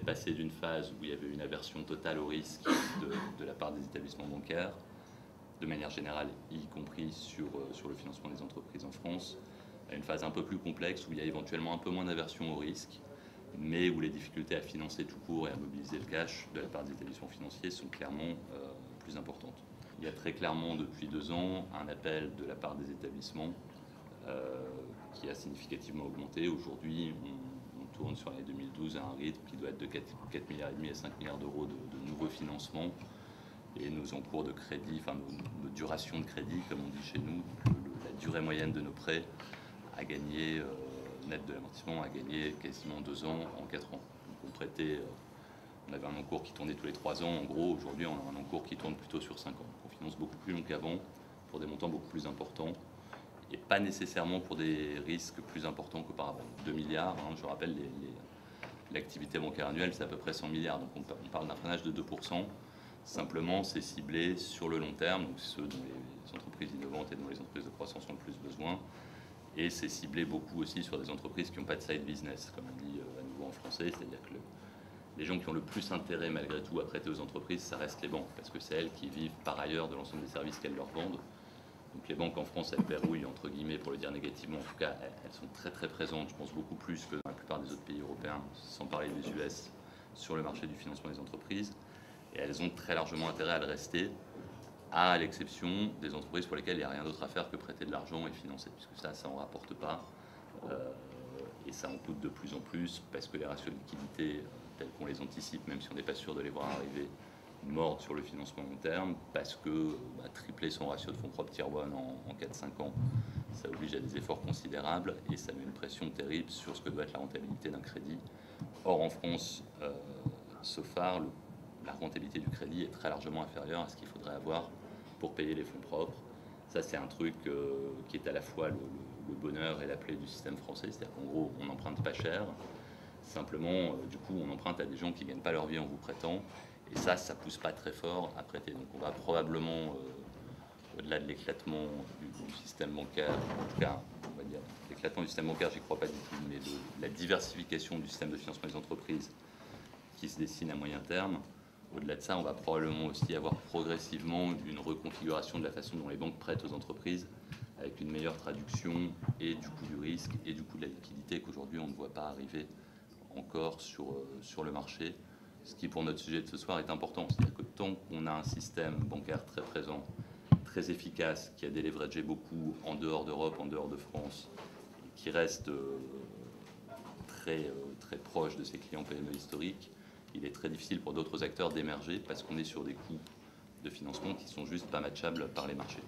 passé d'une phase où il y avait une aversion totale au risque de la part des établissements bancaires, de manière générale, y compris sur le financement des entreprises en France, à une phase un peu plus complexe où il y a éventuellement un peu moins d'aversion au risque, mais où les difficultés à financer tout court et à mobiliser le cash de la part des établissements financiers sont clairement plus importantes. Il y a très clairement depuis 2 ans un appel de la part des établissements qui a significativement augmenté. Aujourd'hui, on tourne sur l'année 2012 à un rythme qui doit être de 4,5 milliards à 5 milliards d'euros de nouveaux financements. Et nos encours de crédit, enfin nos durations de crédit, comme on dit chez nous, la durée moyenne de nos prêts a gagné, net de l'amortissement, a gagné quasiment 2 ans en 4 ans. Donc on avait un encours qui tournait tous les 3 ans. En gros, aujourd'hui, on a un encours qui tourne plutôt sur 5 ans. On finance beaucoup plus long qu'avant, pour des montants beaucoup plus importants, et pas nécessairement pour des risques plus importants qu'auparavant. 2 milliards, hein, je rappelle, l'activité bancaire annuelle, c'est à peu près 100 milliards. Donc on parle d'un freinage de 2%. Simplement, c'est ciblé sur le long terme, donc ceux dont les entreprises innovantes et dont les entreprises de croissance ont le plus besoin. Et c'est ciblé beaucoup aussi sur des entreprises qui n'ont pas de side business, comme on dit à nouveau en français, c'est-à-dire que les gens qui ont le plus intérêt malgré tout à prêter aux entreprises, ça reste les banques, parce que c'est elles qui vivent par ailleurs de l'ensemble des services qu'elles leur vendent. Donc les banques en France, elles verrouillent, entre guillemets, pour le dire négativement, en tout cas, elles sont très très présentes, je pense beaucoup plus que dans la plupart des autres pays européens, sans parler des US, sur le marché du financement des entreprises. Et elles ont très largement intérêt à le rester, à l'exception des entreprises pour lesquelles il n'y a rien d'autre à faire que prêter de l'argent et financer, puisque ça n'en rapporte pas. Et ça en coûte de plus en plus, parce que les ratios de liquidité, tels qu'on les anticipe, même si on n'est pas sûr de les voir arriver, mordent sur le financement long terme, parce que tripler son ratio de fonds propres Tier 1 en 4-5 ans, ça oblige à des efforts considérables, et ça met une pression terrible sur ce que doit être la rentabilité d'un crédit. Or, en France, so far, la rentabilité du crédit est très largement inférieure à ce qu'il faudrait avoir pour payer les fonds propres. Ça, c'est un truc qui est à la fois le bonheur et la plaie du système français. C'est-à-dire qu'en gros, on n'emprunte pas cher. Simplement, du coup, on emprunte à des gens qui ne gagnent pas leur vie en vous prêtant. Et ça pousse pas très fort à prêter. Donc on va probablement, au-delà de l'éclatement du système bancaire, en tout cas, on va dire, l'éclatement du système bancaire, j'y crois pas du tout, mais la diversification du système de financement des entreprises qui se dessine à moyen terme. Au-delà de ça, on va probablement aussi avoir progressivement une reconfiguration de la façon dont les banques prêtent aux entreprises, avec une meilleure traduction et du coût du risque et du coût de la liquidité qu'aujourd'hui on ne voit pas arriver encore sur le marché. Ce qui, pour notre sujet de ce soir, est important. C'est-à-dire que tant qu'on a un système bancaire très présent, très efficace, qui a déleveragé beaucoup en dehors d'Europe, en dehors de France, et qui reste très proche de ses clients PME historiques, il est très difficile pour d'autres acteurs d'émerger parce qu'on est sur des coûts de financement qui sont juste pas matchables par les marchés.